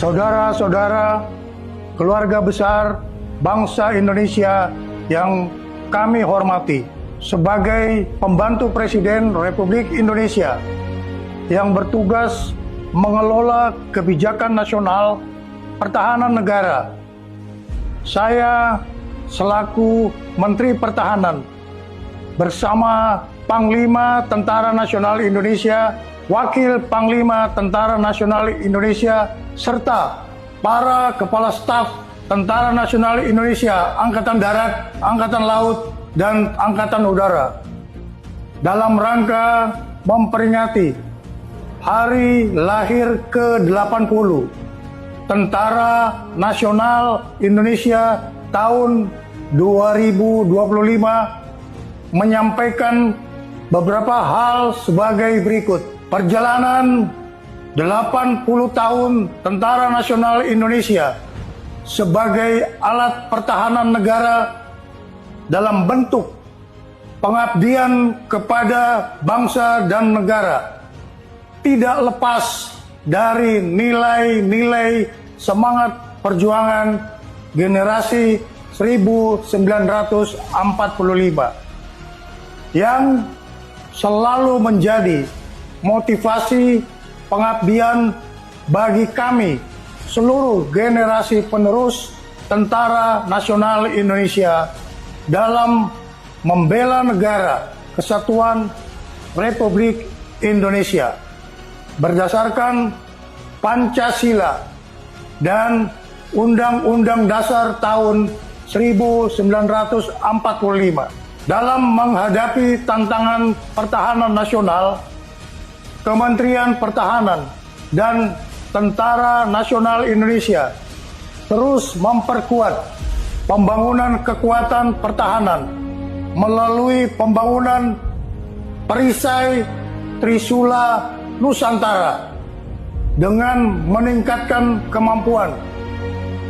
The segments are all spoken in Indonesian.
saudara-saudara, keluarga besar bangsa Indonesia yang kami hormati, sebagai pembantu Presiden Republik Indonesia yang bertugas mengelola kebijakan nasional pertahanan negara, saya selaku Menteri Pertahanan bersama Panglima Tentara Nasional Indonesia, Wakil Panglima Tentara Nasional Indonesia, serta para Kepala Staf Tentara Nasional Indonesia, Angkatan Darat, Angkatan Laut, dan Angkatan Udara, dalam rangka memperingati Hari Lahir ke-80 Tentara Nasional Indonesia tahun 2025, menyampaikan beberapa hal sebagai berikut. Perjalanan 80 tahun Tentara Nasional Indonesia sebagai alat pertahanan negara dalam bentuk pengabdian kepada bangsa dan negara tidak lepas dari nilai-nilai semangat perjuangan generasi 1945 yang selalu menjadi motivasi pengabdian bagi kami seluruh generasi penerus Tentara Nasional Indonesia dalam membela negara kesatuan Republik Indonesia berdasarkan Pancasila dan Undang-Undang Dasar tahun 1945. Dalam menghadapi tantangan pertahanan nasional, Kementerian Pertahanan dan Tentara Nasional Indonesia terus memperkuat pembangunan kekuatan pertahanan melalui pembangunan perisai Trisula Nusantara dengan meningkatkan kemampuan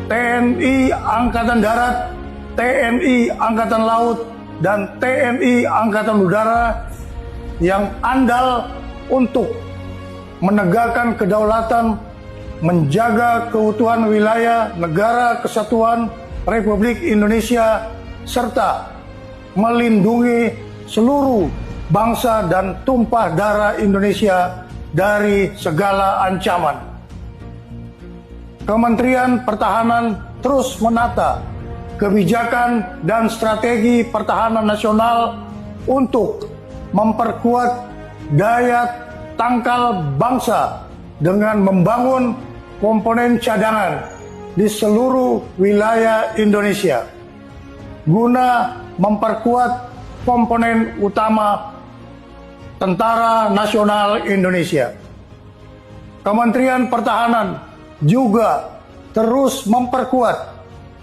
TNI Angkatan Darat, TNI Angkatan Laut, dan TNI Angkatan Udara yang andal untuk menegakkan kedaulatan, menjaga keutuhan wilayah negara kesatuan Republik Indonesia, serta melindungi seluruh bangsa dan tumpah darah Indonesia dari segala ancaman. Kementerian Pertahanan terus menata kebijakan dan strategi pertahanan nasional untuk memperkuat daya tangkal bangsa dengan membangun komponen cadangan di seluruh wilayah Indonesia guna memperkuat komponen utama Tentara Nasional Indonesia. Kementerian Pertahanan juga terus memperkuat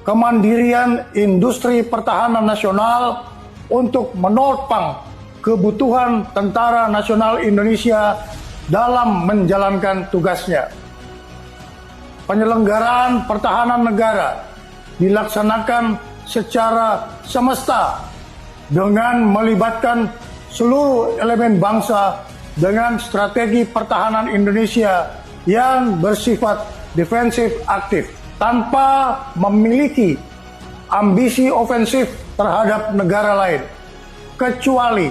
kemandirian industri pertahanan nasional untuk menopang kebutuhan Tentara Nasional Indonesia dalam menjalankan tugasnya. Penyelenggaraan pertahanan negara dilaksanakan secara semesta dengan melibatkan seluruh elemen bangsa dengan strategi pertahanan Indonesia yang bersifat defensif aktif tanpa memiliki ambisi ofensif terhadap negara lain, kecuali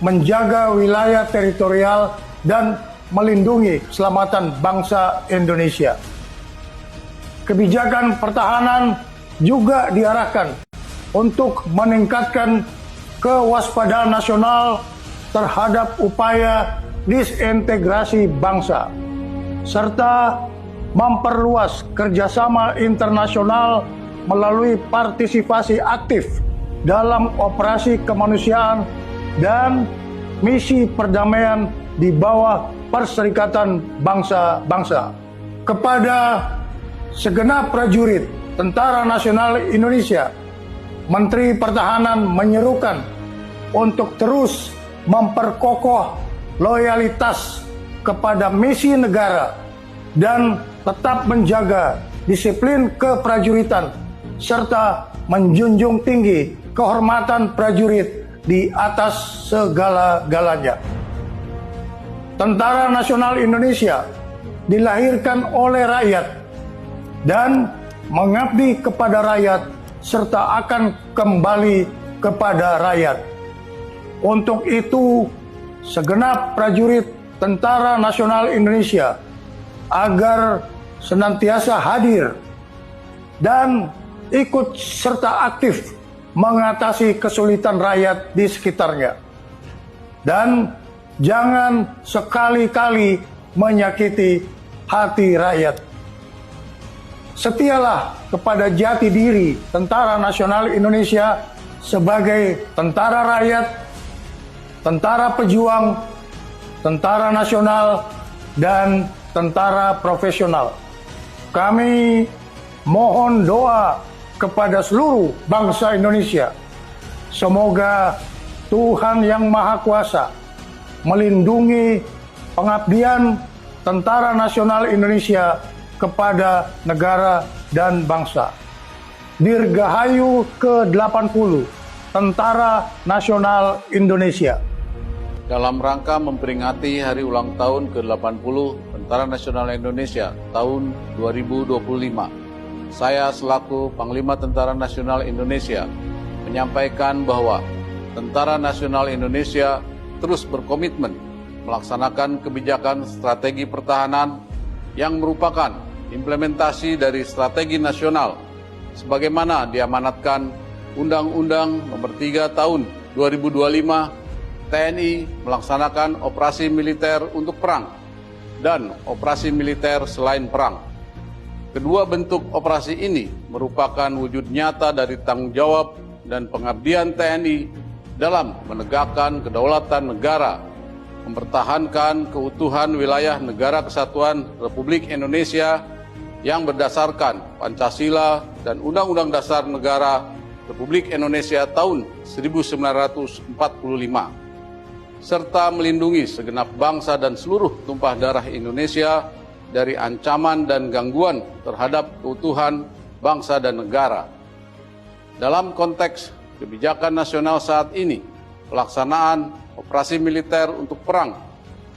menjaga wilayah teritorial dan melindungi keselamatan bangsa Indonesia. Kebijakan pertahanan juga diarahkan untuk meningkatkan kewaspadaan nasional terhadap upaya disintegrasi bangsa, serta memperluas kerjasama internasional melalui partisipasi aktif dalam operasi kemanusiaan dan misi perdamaian di bawah Perserikatan Bangsa-Bangsa. Kepada segenap prajurit Tentara Nasional Indonesia, Menteri Pertahanan menyerukan untuk terus memperkokoh loyalitas kepada misi negara dan tetap menjaga disiplin keprajuritan serta menjunjung tinggi kehormatan prajurit di atas segala-galanya. Tentara Nasional Indonesia dilahirkan oleh rakyat dan mengabdi kepada rakyat serta akan kembali kepada rakyat. Untuk itu, segenap prajurit Tentara Nasional Indonesia agar senantiasa hadir dan ikut serta aktif mengatasi kesulitan rakyat di sekitarnya. Dan jangan sekali-kali menyakiti hati rakyat. Setialah kepada jati diri Tentara Nasional Indonesia sebagai tentara rakyat, tentara pejuang, tentara nasional, dan tentara profesional. Kami mohon doa kepada seluruh bangsa Indonesia. Semoga Tuhan Yang Maha Kuasa melindungi pengabdian Tentara Nasional Indonesia kepada negara dan bangsa. Dirgahayu ke-80 Tentara Nasional Indonesia. Dalam rangka memperingati hari ulang tahun ke-80 Tentara Nasional Indonesia tahun 2025, saya selaku Panglima Tentara Nasional Indonesia menyampaikan bahwa Tentara Nasional Indonesia terus berkomitmen melaksanakan kebijakan strategi pertahanan yang merupakan implementasi dari strategi nasional sebagaimana diamanatkan Undang-Undang Nomor 3 Tahun 2025 TNI melaksanakan operasi militer untuk perang dan operasi militer selain perang. Kedua bentuk operasi ini merupakan wujud nyata dari tanggung jawab dan pengabdian TNI dalam menegakkan kedaulatan negara, mempertahankan keutuhan wilayah Negara Kesatuan Republik Indonesia yang berdasarkan Pancasila dan Undang-Undang Dasar Negara Republik Indonesia tahun 1945, serta melindungi segenap bangsa dan seluruh tumpah darah Indonesia dari ancaman dan gangguan terhadap keutuhan bangsa dan negara. Dalam konteks kebijakan nasional saat ini, pelaksanaan operasi militer untuk perang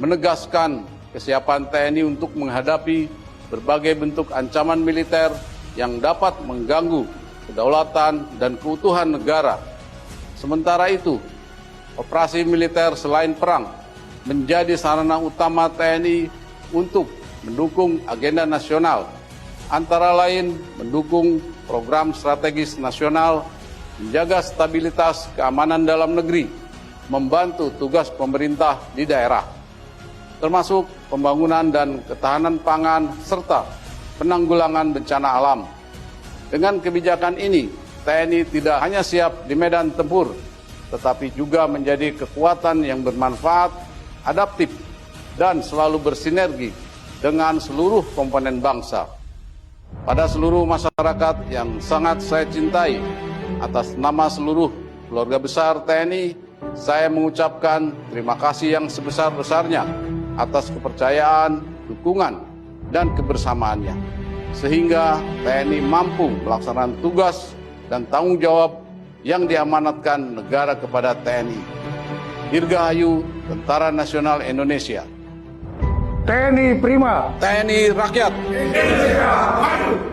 menegaskan kesiapan TNI untuk menghadapi berbagai bentuk ancaman militer yang dapat mengganggu kedaulatan dan keutuhan negara. Sementara itu, operasi militer selain perang menjadi sarana utama TNI untuk mendukung agenda nasional, antara lain mendukung program strategis nasional, menjaga stabilitas keamanan dalam negeri, membantu tugas pemerintah di daerah, termasuk pembangunan dan ketahanan pangan serta penanggulangan bencana alam. Dengan kebijakan ini, TNI tidak hanya siap di medan tempur, tetapi juga menjadi kekuatan yang bermanfaat, adaptif, dan selalu bersinergi dengan seluruh komponen bangsa. Pada seluruh masyarakat yang sangat saya cintai, atas nama seluruh keluarga besar TNI, saya mengucapkan terima kasih yang sebesar-besarnya atas kepercayaan, dukungan, dan kebersamaannya, sehingga TNI mampu melaksanakan tugas dan tanggung jawab yang diamanatkan negara kepada TNI. Dirgahayu Tentara Nasional Indonesia. TNI Prima. TNI Rakyat. Indonesia Maju.